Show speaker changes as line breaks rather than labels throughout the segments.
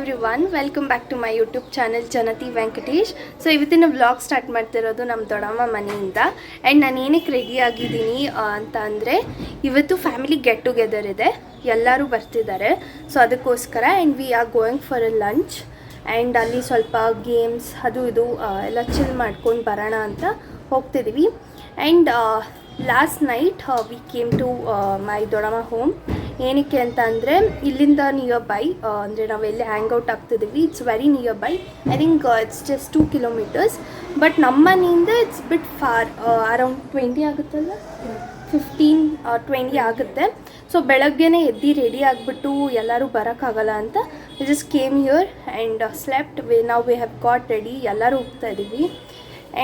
Everyone, welcome back to my YouTube channel ಜನತಿ Venkatesh. So ಇವತ್ತಿನ vlog start ಮಾಡ್ತಿರೋದು ನಮ್ಮ ದೊಡ್ಡಮ್ಮ ಮನೆಯಿಂದ. ಆ್ಯಂಡ್ ನಾನು ಏನಕ್ಕೆ ರೆಡಿ ಆಗಿದ್ದೀನಿ ಅಂತ ಅಂದರೆ, ಇವತ್ತು ಫ್ಯಾಮಿಲಿ ಗೆಟ್ ಟುಗೆದರ್ ಇದೆ, ಎಲ್ಲರೂ ಬರ್ತಿದ್ದಾರೆ. ಸೊ ಅದಕ್ಕೋಸ್ಕರ and we are going for A lunch. And ಅಲ್ಲಿ ಸ್ವಲ್ಪ ಗೇಮ್ಸ್ ಅದು ಇದು ಎಲ್ಲ ಚಿಲ್ ಮಾಡ್ಕೊಂಡು ಬರೋಣ ಅಂತ ಹೋಗ್ತಿದ್ದೀವಿ. And last night we came to my ದೊಡ್ಡಮ್ಮ ಹೋಮ್. ಏನಕ್ಕೆ ಅಂತ ಅಂದರೆ, ಇಲ್ಲಿಂದ ನಿಯರ್ ಬೈ ಅಂದರೆ ನಾವೆಲ್ಲಿ ಹ್ಯಾಂಗ್ಔಟ್ ಆಗ್ತಿದ್ದೀವಿ, it's very nearby. I think it's just 2 kilometers. But ನಮ್ಮ ಮನೆಯಿಂದ ಇಟ್ಸ್ ಬಿಟ್ ಫಾರ್, ಅರೌಂಡ್ 20 ಆಗುತ್ತಲ್ಲ, 15-20 ಆಗುತ್ತೆ. ಸೊ ಬೆಳಗ್ಗೆನೇ ಎದ್ದು ರೆಡಿ ಆಗಿಬಿಟ್ಟು ಎಲ್ಲರೂ ಬರೋಕ್ಕಾಗಲ್ಲ ಅಂತ just came here and slept. ನಾವು ವಿ ಹ್ಯಾವ್ ಗಾಟ್ ರೆಡಿ, ಎಲ್ಲರೂ ಹೋಗ್ತಾ ಇದ್ದೀವಿ.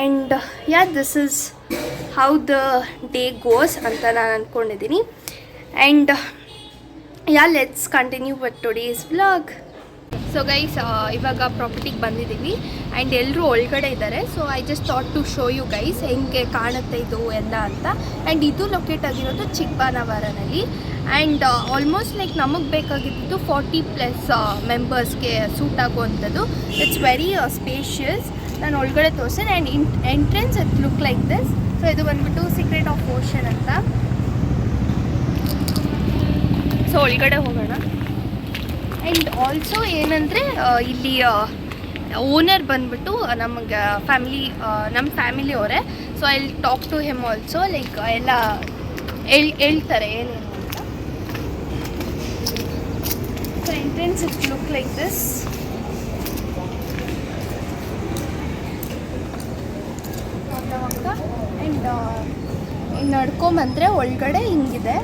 And yeah, this is how the day goes ಅಂತ ನಾನು ಅಂದ್ಕೊಂಡಿದ್ದೀನಿ. And yeah, let's continue with today's vlog. So guys, ಇವಾಗ ಪ್ರಾಪರ್ಟಿಗೆ ಬಂದಿದ್ದೀವಿ ಆ್ಯಂಡ್ ಎಲ್ಲರೂ ಒಳಗಡೆ ಇದ್ದಾರೆ. So I just thought to show you guys ಹೆಂಗೆ ಕಾಣುತ್ತೆ ಇದು ಎಲ್ಲ ಅಂತ. ಆ್ಯಂಡ್ ಇದು ಲೊಕೇಟ್ ಆಗಿರೋದು ಚಿಕ್ಕಬಾಣಾವರನಲ್ಲಿ. ಆ್ಯಂಡ್ ಆಲ್ಮೋಸ್ಟ್ ಲೈಕ್ ನಮಗೆ ಬೇಕಾಗಿದ್ದು 40+ ಮೆಂಬರ್ಸ್ಗೆ ಸೂಟ್ ಆಗುವಂಥದ್ದು. It's very spacious. ನಾನು ಒಳಗಡೆ ತೋರಿಸ್ತೇನೆ. And entrance it look like this. So ಇದು ಬಂದ್ಬಿಟ್ಟು ಸೀಕ್ರೆಟ್ ಆಫ್ ಓಷನ್ ಅಂತ. ಸೊ ಒಳಗಡೆ ಹೋಗೋಣ. ಆ್ಯಂಡ್ ಆಲ್ಸೋ ಏನಂದರೆ, ಇಲ್ಲಿ ಓನರ್ ಬಂದ್ಬಿಟ್ಟು ನಮಗೆ ನಮ್ಮ ಫ್ಯಾಮಿಲಿ ಅವರೇ. So I will talk to him also, like ಎಲ್ಲ ಹೇಳ್ತಾರೆ ಏನೇನು ಅಂತ. So entrance it look like this. And ನಡ್ಕೊಂಬಂದರೆ ಒಳಗಡೆ ಹಿಂಗಿದೆ.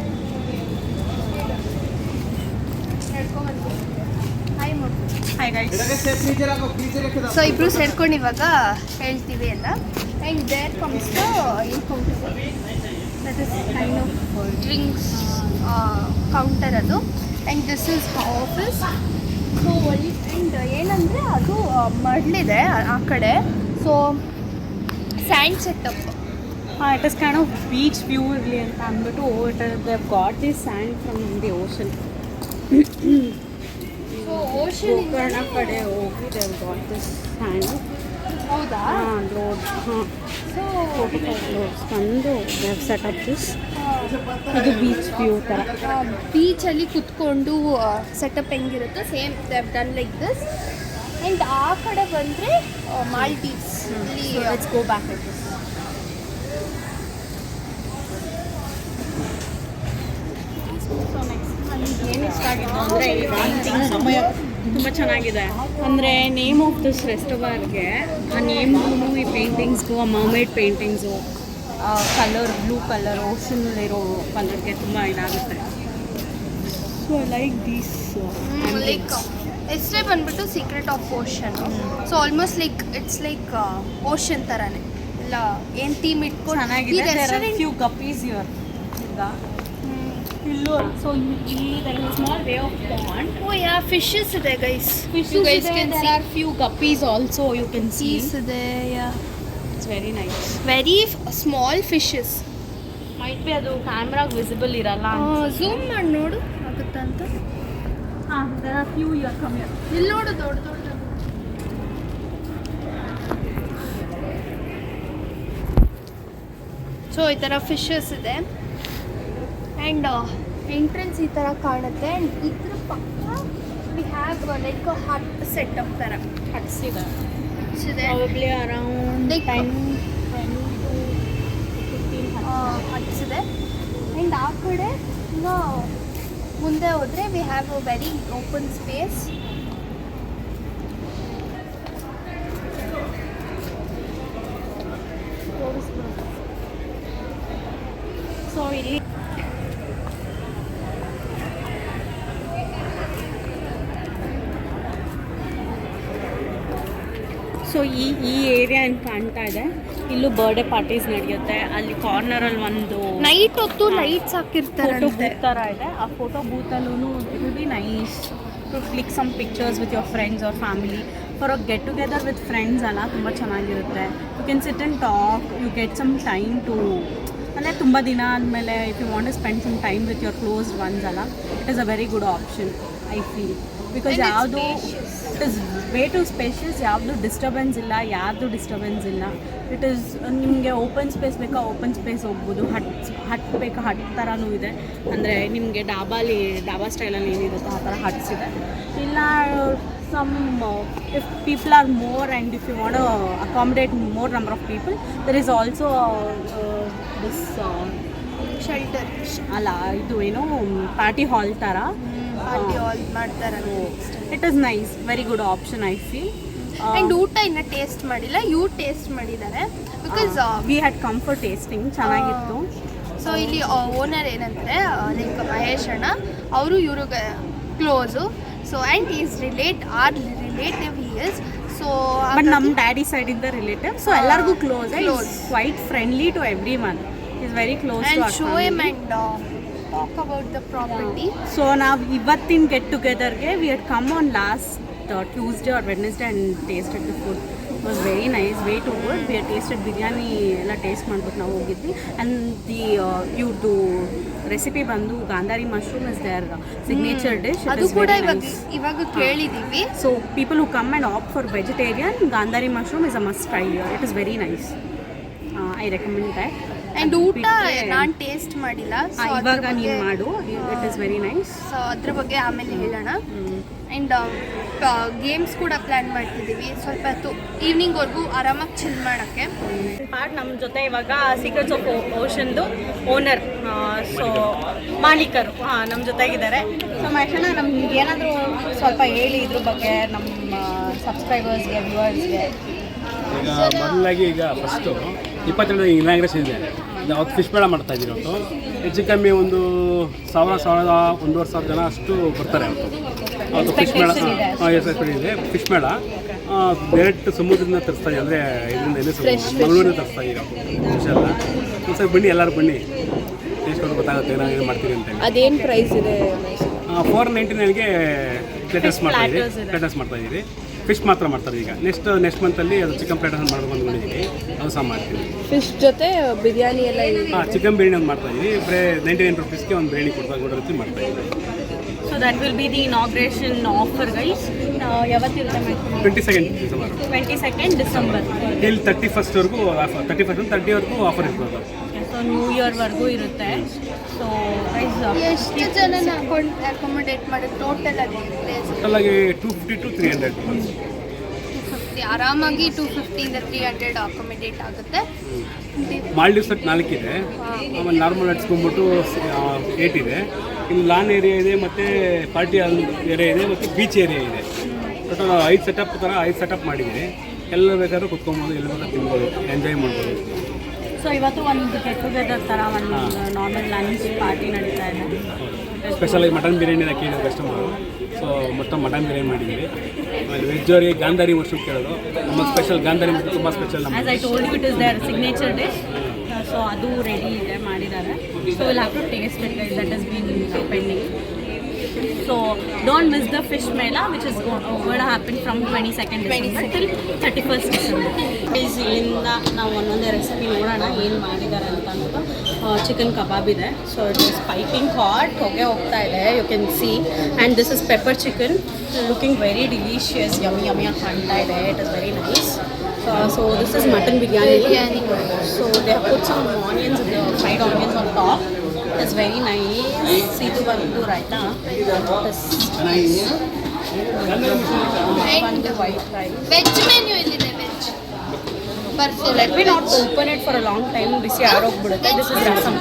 ಸೊ ಇಬ್ರು ಸೇರ್ಕೊಂಡು ಇವಾಗ ಹೇಳ್ತೀವಿ ಎಲ್ಲ. And there comes the that is kind of drinks counter ಅದು. And this is office. So and ಏನಂದರೆ, ಅದು ಮಡ್ಲಿದೆ ಆ ಕಡೆ. So sand setup.
It is kind of beach view ಇರಲಿ ಅಂತ ಅಂದ್ಬಿಟ್ಟು they got this and from the ocean.
So ocean
Gokarna ಕಡೆ ಹೋಗಿ ದೇ ಗಾಟ್ ದಿಸ್ ಸ್ಯಾಂಡ್.
ಹೌದಾ?
ಲೋಡ್ ಸೊ 45 ಲೋಡ್ಸ್ ತಂದು they have set up this. ಇದು ಬೀಚ್ ವ್ಯೂ ಥರ.
ಬೀಚಲ್ಲಿ ಕುತ್ಕೊಂಡು ಸೆಟಪ್ ಹೆಂಗಿರುತ್ತೆ same they have done like this. And ಆ ಕಡೆ ಬಂದರೆ Maldives.
Let's go back at this. ಏನು ಇಷ್ಟ ಆಗಿತ್ತು ಅಂದರೆ, ಈ ಪೇಂಟಿಂಗ್ಸ್ ತುಂಬ ಚೆನ್ನಾಗಿದೆ. ಅಂದರೆ ನೇಮ್ ಆಫ್ ದಿಸ್ ರೆಸ್ಟೋರಾಂಟ್ಗೆ ಆ ನೇಮ್ಗೂ ಈ ಪೇಂಟಿಂಗ್ಸ್ಗೂ, ಆ mermaid paintings, colour blue colour ಓಷನಲ್ಲಿರೋ ಕಲರ್ಗೆ ತುಂಬ ಇದಾಗುತ್ತೆ. So I like these.
Like ಹೆಸರೇ ಬಂದ್ಬಿಟ್ಟು secret of ocean. So almost like it's like ocean ಥರನೇ ಎಲ್ಲ ಏನು ಥೀಮ್ ಇಟ್ಕೊಂಡು
ಚೆನ್ನಾಗಿದೆ. ಫ್ಯೂ ಗಪ್ಪೀಸ್ ಯುವರ್ ಇಲ್ಲೂ. ಸೊ ಇಲ್ಲಿ there is a small way of pond.
Oh yeah, fishes ಇದೆ guys.
You guys can see. There are few guppies also you can see.
Seas ಇದೆ. ಯಾ,
It's very nice.
Very small fishes.
Might be ಅದು ಕ್ಯಾಮ್ರಾಗ್ visible ಇರಲ್ಲ.
Zoom ಮಾಡಿ ನೋಡು ಆಗುತ್ತಾ ಅಂತ.
There are few here. Come here.
ಇಲ್ಲಿ ನೋಡು, ದೊಡ್ಡ ದೊಡ್ಡ. ಸೊ ಈ ಥರ ಫಿಶಸ್ ಇದೆ. ಆ್ಯಂಡ್ ಎಂಟ್ರೆನ್ಸ್ ಈ ಥರ ಕಾಣುತ್ತೆ. ಆ್ಯಂಡ್ ಇದ್ರ ಪಕ್ಕ we have like hut setup ಥರ
Huts ಇದೆ.
ಇದೆ.
Probably around
Like
10 to 15 huts.
Huts ಇದೆ. ಆ್ಯಂಡ್ ಆ ಕಡೆ ಇನ್ನೂ ಮುಂದೆ ಹೋದರೆ we have a very open space.
So ಇಲ್ಲಿ ಈ ಏರಿಯಾ ಏನು ಕಾಣ್ತಾ ಇದೆ. ಇಲ್ಲೂ ಬರ್ಡೇ ಪಾರ್ಟೀಸ್ ನಡೆಯುತ್ತೆ. ಅಲ್ಲಿ ಕಾರ್ನರಲ್ಲಿ ಒಂದು
ನೈಟ್ ಹೊತ್ತು ಲೈಟ್ಸ್ ಹಾಕಿರ್ತಾರೆ.
ಫೋಟೋ ಬೂತ್ ಥರ ಇದೆ. ಆ ಫೋಟೋ ಬೂತಲ್ಲೂ it will be nice to click some pictures with your friends or family. For a get together with friends ಅಲ್ಲ, ತುಂಬ ಚೆನ್ನಾಗಿರುತ್ತೆ. You can sit and talk, you get some time to, ಅಂದರೆ ತುಂಬ ದಿನ ಆದಮೇಲೆ if you want to spend some time with your closed ones ಅಲ್ಲ, it is a very good option I feel. Because ಯಾವುದು it is way too spacious, ಯಾವುದು disturbance ಇಲ್ಲ, ಯಾರ್ದು disturbance ಇಲ್ಲ. ಇಟ್ ಈಸ್ ನಿಮಗೆ ಓಪನ್ ಸ್ಪೇಸ್ ಬೇಕಾ open space ಹೋಗ್ಬೋದು, ಹಟ್ ಬೇಕಾ ಹಟ್ ಥರನೂ ಇದೆ. ಅಂದರೆ ನಿಮಗೆ ಡಾಬಾ ಸ್ಟೈಲಲ್ಲಿ ಏನಿರುತ್ತೋ ಆ ಥರ ಹಟ್ಸ್ ಇದೆ. ಇಲ್ಲ some if people are more and if you want accommodate more number of people there is also this
shelter
ಅಲ್ಲ ಇದು ಏನು ಪಾರ್ಟಿ ಹಾಲ್ ಥರ
ಪಾರ್ಟಿ ಹಾಲ್ ಮಾಡ್ತಾರೆ.
It is nice, very good option I feel.
And ಊಟ ಇನ್ನೂ taste ಮಾಡಿಲ್ಲ, ಇವ್ರು taste ಮಾಡಿದ್ದಾರೆ because
we had come for tasting, ಚೆನ್ನಾಗಿತ್ತು.
ಸೊ ಇಲ್ಲಿ ಓನರ್ ಏನಂದರೆ ಲೈಕ್ ಮಹೇಶ್ ಅಣ್ಣ, ಅವರು ಇವ್ರಿಗೆ close. So and is relative he is. So
but ನಮ್ಮ ಡ್ಯಾಡಿ ಸೈಡಿಂದ ರಿಲೇಟಿವ್, ಸೊ ಎಲ್ಲರಿಗೂ close, quite friendly to everyone, is very close to
show him and talk about the property.
So ನಾವು ಇವತ್ತಿನ get ಟುಗೆದರ್ಗೆ we had come on last Tuesday or Wednesday and tasted the food. It was very nice, way too good. We had tasted biryani ಎಲ್ಲ taste ಮಾಡ್ಬಿಟ್ಟು ನಾವು ಹೋಗಿದ್ವಿ. And the ಇವ್ರದ್ದು recipe ಬಂದು Gandhari mushroom is their signature dish.
ಅದು ಕೂಡ ಇವಾಗ ಕೇಳಿದ್ದೀವಿ.
So people who come and opt for vegetarian, Gandhari mushroom is a must try here. It is very nice, I recommend that.
And ಊಟ ನಾನು ಟೇಸ್ಟ್ ಮಾಡಿಲ್ಲ,
ಇವಾಗ ನೀವು ಮಾಡು, it is very nice.
So ಅದ್ರ ಬಗ್ಗೆ ಆಮೇಲೆ ಹೇಳೋಣ. ಆ್ಯಂಡ್ ಗೇಮ್ಸ್ ಕೂಡ ಪ್ಲ್ಯಾನ್ ಮಾಡ್ತಿದ್ದೀವಿ, ಸ್ವಲ್ಪ ಹೊತ್ತು ಈವ್ನಿಂಗ್ವರೆಗೂ ಆರಾಮಾಗಿ ಚಿಲ್ ಮಾಡೋಕ್ಕೆ.
ನಮ್ಮ ಜೊತೆ ಇವಾಗ ಸೀಕ್ರೆಟ್ಸ್ ಆಫ್ ಓಷನ್ದು ಓನರ್, ಸೊ ಮಾಲೀಕರು ನಮ್ಮ ಜೊತೆಗಿದ್ದಾರೆ. ಸೊ ಮಹೇಶಣ್ಣ, ನಮ್ಗೆ ಏನಾದರೂ ಸ್ವಲ್ಪ ಹೇಳಿ ಇದ್ರ ಬಗ್ಗೆ ನಮ್ಮ ಸಬ್ಸ್ಕ್ರೈಬರ್ಸ್ಗೆ, ವ್ಯೂವರ್ಸ್ಗೆ.
ಈಗ ಮೊದಲಾಗಿ ಈಗ ಫಸ್ಟು 22 ಇನಾಗ್ರೇಷನ್ ಇದೆ, ಅವತ್ತು ಫಿಶ್ ಮೇಳ ಮಾಡ್ತಾಯಿದ್ದೀವಿ. ಅವತ್ತು ಹೆಚ್ಚು ಕಮ್ಮಿ ಒಂದು 1,000-1,500 ಜನ ಅಷ್ಟು ಬರ್ತಾರೆ. ಅವತ್ತು ಫಿಶ್ ಮೇಳ ಇದೆ. ಫಿಶ್ ಮೇಳ ಡೈರೆಕ್ಟ್ ಸಮುದ್ರದಿಂದ ತರಿಸ್ತಾಯಿದ್ದೀವಿ, ಅಂದರೆ ಇದರಿಂದ ಮಂಗಳೂರಿಂದ ತರಿಸ್ತಾಯಿದ್ದೀವಿ ಫಿಶ್ ಎಲ್ಲ. ಒಂದ್ಸರಿ ಬನ್ನಿ, ಎಲ್ಲರೂ ಬನ್ನಿ, ಟೇಸ್ಟ್ಕೊಂಡು ಗೊತ್ತಾಗುತ್ತೆ ನಾವು ಏನು ಮಾಡ್ತೀವಿ ಅಂತ.
ಅದೇನು ಪ್ರೈಸ್ ಇದೆ?
499ಗೆ ಪ್ಲೇಟರ್ಸ್ ಮಾಡ್ತಾಯಿದ್ದೀವಿ. ಫಿಶ್ ಮಾತ್ರ ಮಾಡ್ತಾರೆ. ಈಗ ನೆಕ್ಸ್ಟ್ ಮಂತಲ್ಲಿ ಅದು ಚಿಕನ್ ಪ್ಲೇಟರ್ಸ್ ಮಾಡೋದು ಬಂದ್ಕೊಂಡಿದ್ದೀವಿ, ಅದು ಸಹ ಮಾಡ್ತೀವಿ.
ಫಿಶ್ ಜೊತೆ ಬಿರಿಯಾನಿ ಎಲ್ಲ
ಚಿಕನ್ ಬಿರಿಯಾನಿ ಒಂದು ಮಾಡ್ತಾಯಿದ್ದೀವಿ. ಬರೀ 99 ರುಪೀಸ್ಗೆ ಒಂದು ಬಿರಿಯಾನಿ ಕೊಡೋ ರೀತಿ ಮಾಡ್ತಾಯಿದ್ದೀವಿ.
So that will be the inauguration offer guys. ಯಾವತ್ತಿರುತ್ತೆ?
22nd ಡಿಸೆಂಬರ್ ಇಲ್ಲಿ 31st ಆಫರ್, 30ವರೆಗೂ ಆಫರ್ ಇರ್ತದೆ.
ಸೊ ನ್ಯೂ ಇಯರ್ವರೆಗೂ ಇರುತ್ತೆ. ಸೊ
ಎಷ್ಟು ಜನ ಅಕಾಮಡೇಟ್ ಮಾಡೋದು ಟೋಟಲ್ ಆಗಿ?
ಟೋಟಲಾಗಿ 250 to 300.
250 ಆರಾಮಾಗಿ 250 to 300 ಅಕಾಮಡೇಟ್ ಆಗುತ್ತೆ.
ಮಾಲ್ಡೀವ್ಸ್ 4 ಇದೆ, ಆಮೇಲೆ ನಾರ್ಮಲ್ ಹಟ್ಸ್ ಬಂದ್ಬಿಟ್ಟು 8 ಇದೆ. ಇಲ್ಲಿ ಲಾನ್ ಏರಿಯಾ ಇದೆ, ಮತ್ತು ಪಾರ್ಟಿ ಹಾಲ್ ಏರಿಯಾ ಇದೆ, ಮತ್ತು ಬೀಚ್ ಏರಿಯಾ ಇದೆ. ಟೋಟಲ್ 5 ಸೆಟಪ್ ಮಾಡಿದ್ದೀವಿ. ಎಲ್ಲ ಬೇಕಾದ್ರೂ ಕುತ್ಕೊಬೋದು, ಎಲ್ಲ ಬೇಕಾದ್ರೂ ತಿನ್ಬೋದು, ಎಂಜಾಯ್ ಮಾಡ್ಬೋದು.
ಸೊ ಇವತ್ತು ಒಂದು ಗೆಟ್ ಟುಗೆದರ್ ಥರ ಒಂದು ನಾರ್ಮಲ್ ಲಂಚ್ ಪಾರ್ಟಿ ನಡೀತಾ ಇದೆ.
ಸ್ಪೆಷಲಾಗಿ ಮಟನ್ ಬಿರಿಯಾನಿ ಕೇಳಿದ್ರು ಕಸ್ಟಮರು, ಸೊ ಮಟನ್ ಬಿರಿಯಾನಿ ಮಾಡಿದ್ದೀವಿ. ಆಮೇಲೆ ವೆಜ್ ಅವರಿಗೆ ಗಾಂಧಾರಿ ಮಶ್ರೂಮ್ ಕೇಳೋದು, ನಮ್ಮ ಸ್ಪೆಷಲ್ ಗಾಂಧಾರಿ ಮಶ್ರೂಮ್ ತುಂಬ special.
As I told you, it is their signature dish. So ಅದು ರೆಡಿ ಇದೆ, ಮಾಡಿದ್ದಾರೆ. So will have to taste it guys, that is been pending. So don't miss the fish mela which is going to happen from 22nd December till 31st December. ಇಲ್ಲಿಂದ ನಾವು ಒಂದೊಂದೇ recipe ನೋಡೋಣ ಏನು ಮಾಡಿದ್ದಾರೆ ಅಂತ ಅಂದ್ಬಿಟ್ಟು. ಚಿಕನ್ ಕಬಾಬ್ ಇದೆ. So it is piping hot, ಹೊಗೆ ಹೋಗ್ತಾ ಇದೆ, you can see. And this is pepper chicken, looking very delicious, ಯಮ್ಮಿಯಾಗಿ ಕಾಣ್ತಾ ಇದೆ. It is very nice. So this is mutton biryani. So they have put some onions, fried onions on top. It's very nice. See the bandu raita. And white rice.
Veg menu ilide, veg.
So let me not open it for a long time. Bisi aarogbidutte. This is rasam.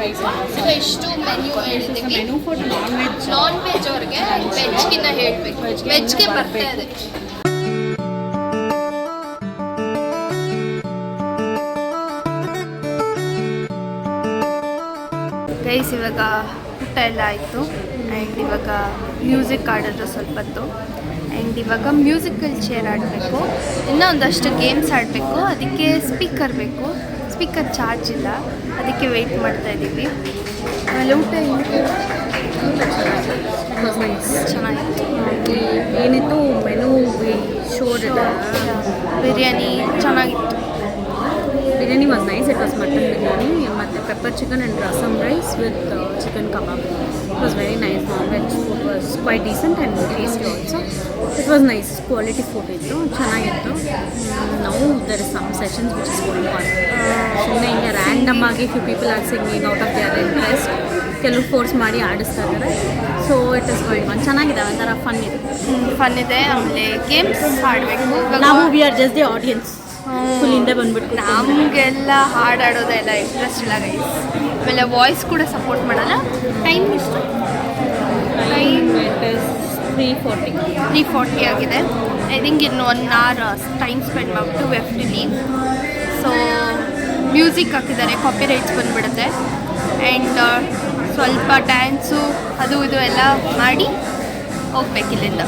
Rice.
So ಎಷ್ಟು menu ಹೇಳಿದ್ದೀವಿ.
Menu for non-veg.
Non-veg ಅವ್ರಿಗೆ ವೆಜ್ಗಿನ್ನ ಹೇಳಬೇಕು, ವೆಜ್ಗೆ ಬರ್ತಾ ಇದೆ. Guys ಇವಾಗ ಊಟ ಎಲ್ಲ ಆಯಿತು. ಆ್ಯಂಡ್ ಇವಾಗ ಮ್ಯೂಸಿಕ್ ಆಡಿದ್ರು ಸ್ವಲ್ಪ ಹೊತ್ತು. ಆ್ಯಂಡ್ ಇವಾಗ ಮ್ಯೂಸಿಕಲ್ ಚೇರ್ ಆಡಬೇಕು, ಇನ್ನೂ ಒಂದಷ್ಟು ಗೇಮ್ಸ್ ಆಡಬೇಕು. ಅದಕ್ಕೆ ಸ್ಪೀಕರ್ ಬೇಕು, ಸ್ಪೀಕರ್ ಚಾರ್ಜ್ ಇಲ್ಲ, ಅದಕ್ಕೆ ವೆಯ್ಟ್ ಮಾಡ್ತಾ ಇದ್ದೀವಿ. ಆಮೇಲೆ ಊಟ ಚೆನ್ನಾಗಿತ್ತು.
ಏನಿತ್ತು ಮೆನು ಶೋರ್ ಇದೆ.
ಬಿರಿಯಾನಿ ಚೆನ್ನಾಗಿತ್ತು.
Biryani was nice. It was mutton biryani ಮತ್ತು pepper chicken and rasam rice with chicken kebab. It was very nice. Non veg food was quite decent and tasty also. It was nice. Quality food ಇತ್ತು, ಚೆನ್ನಾಗಿತ್ತು. ನಾವು there is some sessions which is going on. ಸುಮ್ಮನೆ ಹಿಂಗೆ random ಆಗಿ few people are singing out of their interest. ಕೆಲವು force ಮಾಡಿ ಆಡಿಸ್ತಾ ಇದ್ದಾರೆ. So it is going on. ಚೆನ್ನಾಗಿದೆ, ಒಂಥರ ಫನ್ ಇದೆ.
ಫನ್ ಇದೆ. ಆಮೇಲೆ ಗೇಮ್ಸ್ ಆಡಬೇಕು.
ನಾವು we are just the audience. Full ಹಿಂದೆ ಬಂದ್ಬಿಟ್ಟು
ನಮಗೆಲ್ಲ ಹಾಡಾಡೋದೆಲ್ಲ ಇಂಟ್ರೆಸ್ಟ್ ಇಲ್ಲ ಗೈಸ್. ಆಮೇಲೆ ವಾಯ್ಸ್ ಕೂಡ ಸಪೋರ್ಟ್ ಮಾಡಲ್ಲ. ಟೈಮ್ ಎಷ್ಟು? ಟೈಮ್ 3:40 ಆಗಿದೆ. ಐ ಥಿಂಕ್ ಇನ್ನು 1 hour ಟೈಮ್ ಸ್ಪೆಂಡ್ ಮಾಡಿಬಿಟ್ಟು we have to leave. So music ಹಾಕಿದ್ದಾರೆ, ಕಾಪಿ ರೈಟ್ಸ್ ಬಂದುಬಿಡುತ್ತೆ. ಆ್ಯಂಡ್ ಸ್ವಲ್ಪ ಡ್ಯಾನ್ಸು ಅದು ಇದು ಎಲ್ಲ ಮಾಡಿ ಹೋಗ್ಬೇಕಿಲ್ಲಿಂದ.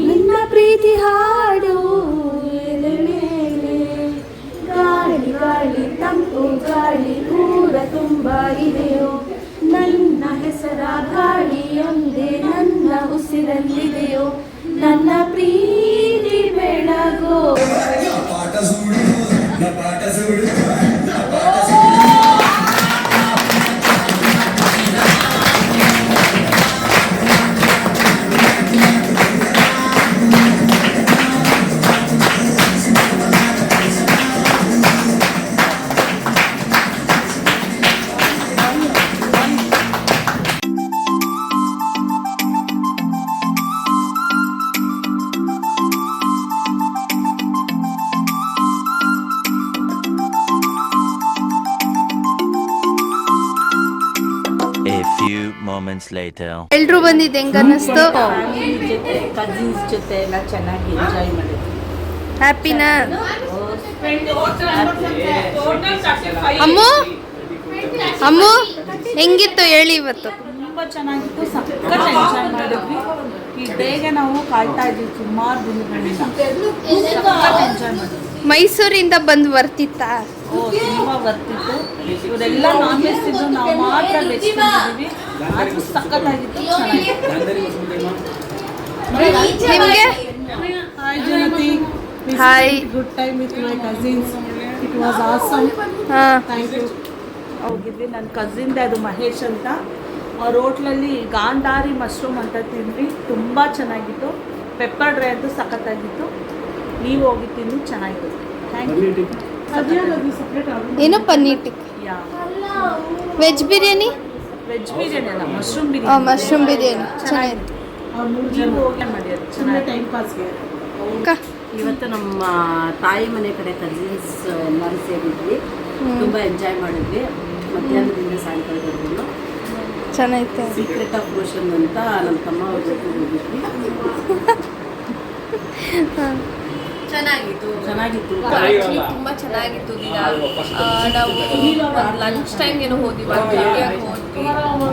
ನಿನ್ನ ಪ್ರೀತಿ ಹಾಡು ಗಾಳಿ ಗಾಳಿ ತಂಪು ಗಾಳಿ ಊರ ತುಂಬ ಇದೆಯೋ, ನನ್ನ ಹೆಸರ ಗಾಳಿಯೊಂದೇ ನನ್ನ ಉಸಿರಲ್ಲಿದೆಯೋ, ನನ್ನ ಪ್ರೀತಿ ಬೆಳಗೋ.
moments later.
ಎಲ್ರು ಬಂದಿದ್ದು ಹೆಂಗ ಅನ್ನಿಸ್ತು?
ಕಸಿನ್ಸ್ ಜೊತೆ ಎಲ್ಲ ಚೆನ್ನಾಗಿ ಎಂಜಾಯ್ ಮಾಡಿದ್ವಿ.
ಹ್ಯಾಪಿನಾ? ಅಮ್ಮು ಅಮ್ಮು ಹೆಂಗಿತ್ತು ಹೇಳಿ ಇವತ್ತು?
ತುಂಬ ಚೆನ್ನಾಗಿತ್ತು, ಸಖತ್ ಎಂಜಾಯ್ ಮಾಡಿದ್ವಿ. ಈ ಡೇಗೆ ನಾವು ಕಾಯ್ತಾ ಇದ್ವಿ ಸುಮಾರು ದಿನಗಳಿಂದ. ಸಖತ್ ಎಂಜಾಯ್ ಮಾಡಿದ್ವಿ.
ಮೈಸೂರಿಂದ ಬಂದು ಬರ್ತಿತ್ತಾ?
ತುಂಬ ಬರ್ತಿತ್ತು. ಇವರೆಲ್ಲ ನಾನ್ ವೆಜ್ ತಿಂದು ನಾವು ಮಾತ್ರ ವೆಜ್ ತಿಂದಿದ್ದೀವಿ. ಅದು ಸಖತ್ತಾಗಿತ್ತು, ಚೆನ್ನಾಗಿತ್ತು.
ನಿಮಗೆ?
Hi Janati.
Hi.
Good time with my cousins. It was awesome.
ಹಾಂ.
Thank you.
ಹೋಗಿದ್ವಿ. ನನ್ನ ಕಸಿನ್ದೆ ಅದು ಮಹೇಶ್ ಅಂತ. ಅವ್ರ ಹೋಟ್ಲಲ್ಲಿ ಗಾಂಧಾರಿ ಮಶ್ರೂಮ್ ಅಂತ ತಿಂದ್ವಿ, ತುಂಬ ಚೆನ್ನಾಗಿತ್ತು. ಪೆಪ್ಪರ್ ಡ್ರೈ ಅಂತೂ ಸಖತ್ತಾಗಿತ್ತು. ನೀವು ಹೋಗಿ ತಿಂದು ಚೆನ್ನಾಗಿತ್ತು. Thank you.
ಏನೋ ಪನ್ನೀರ್ ಟಿಕ್.
ಯಾ,
ವೆಜ್ ಬಿರಿಯಾನಿ?
ವೆಜ್ ಬಿರಿಯಾನಿ ಅಲ್ಲ, ಮಶ್ರೂಮ್ ಬಿರಿಯಾನಿ.
ಮಶ್ರೂಮ್ ಬಿರಿಯಾನಿ ಚೆನ್ನಾಗಿತ್ತು.
ನೀವು ಹೋಗಿ ಮಾಡಿ, ಅದು ಚೆನ್ನಾಗಿ
ಟೈಮ್ ಪಾಸ್ಗೆ.
ಅಕ್ಕ
ಇವತ್ತು ನಮ್ಮ ತಾಯಿ ಮನೆ ಕಡೆ ಕಸಿನ್ಸ್ ಎಲ್ಲರೂ ಸೇರಿದ್ವಿ. ತುಂಬ ಎಂಜಾಯ್ ಮಾಡಿದ್ವಿ. ಮಧ್ಯಾಹ್ನದಿಂದ ಸಾಯಂಕಾಲದವರೆಗೂ
ಚೆನ್ನಾಗಿತ್ತು.
ಸೀಕ್ರೆಟ್ ಆಫ್ ಓಷನ್ ಅಂತ ನಮ್ಮ ತಮ್ಮ ಅವ್ರ ಜೊತೆ ಹೋಗಿದ್ವಿ.
ಚೆನ್ನಾಗಿತ್ತು.
ಚೆನ್ನಾಗಿತ್ತು.
ಆ್ಯಕ್ಚುಲಿ ತುಂಬ ಚೆನ್ನಾಗಿತ್ತು ದಿನ. ನಾವು ಲಂಚ್ ಟೈಮ್ಗೇನೋ ಹೋದ್ವಿ, ಭೇಟಿಯಾಗಿ ಹೋದ್ವಿ.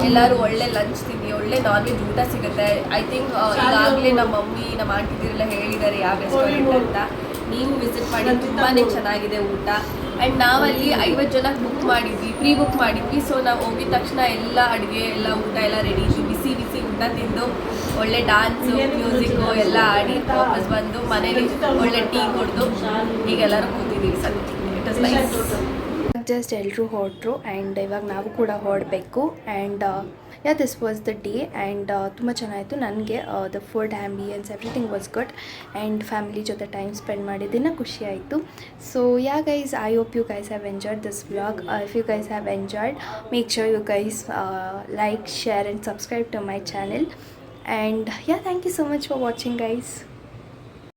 ಎಲ್ಲರೂ ಒಳ್ಳೆ ಲಂಚ್ ತಿಂದ್ವಿ, ಒಳ್ಳೆ ನಾನ್ ವೆಜ್ ಊಟ ಸಿಗುತ್ತೆ. ಐ ಥಿಂಕ್ ಈಗಾಗಲೇ ನಮ್ಮ ಮಮ್ಮಿ ನಮ್ಮ ಆಂಟಿದಿರೆಲ್ಲ ಹೇಳಿದ್ದಾರೆ ಯಾವ ರೆಸ್ಟೋರೆಂಟ್ ಅಂತ. ನೀವು ವಿಸಿಟ್ ಮಾಡಿ, ತುಂಬಾ ಚೆನ್ನಾಗಿದೆ ಊಟ. ಆ್ಯಂಡ್ ನಾವಲ್ಲಿ 50 ಜನಕ್ಕೆ ಬುಕ್ ಮಾಡಿದ್ವಿ, ಪ್ರೀ ಬುಕ್ ಮಾಡಿದ್ವಿ. ಸೊ ನಾವು ಹೋಗಿದ ತಕ್ಷಣ ಎಲ್ಲ ಅಡುಗೆ ಎಲ್ಲ ಊಟ ಎಲ್ಲ ರೆಡಿ ಇತ್ತು. ಬಿಸಿ ಬಿಸಿ ಊಟ ತಿಂದು ಒಳ್ಳೆ ಡ್ಯಾನ್ಸು ಮ್ಯೂಸಿಕ್ಕು ಎಲ್ಲ ಆಡಿ ವಾಪಸ್ ಬಂದು ಮನೇಲಿ ಒಳ್ಳೆ ಟೀ ಕುಡಿದು ಈಗೆಲ್ಲರೂ ಕೂತಿದ್ದೀವಿ sir. It is nice.
Just ಎಲ್ಲರೂ ಹೊರಟ್ರು ಆ್ಯಂಡ್ ಇವಾಗ ನಾವು ಕೂಡ ಹೊರಡಬೇಕು. And yeah this was the day. And ತುಂಬ ಚೆನ್ನಾಯಿತು. ನನಗೆ the food ambience everything was good. And family ಜೊತೆ ಟೈಮ್ ಸ್ಪೆಂಡ್ ಮಾಡಿದ್ದನ್ನ ಖುಷಿ ಆಯಿತು. So yeah guys, I hope you guys have enjoyed this vlog. If you guys have enjoyed, make sure you guys like, share and subscribe to my channel. And yeah, thank you so much for watching guys.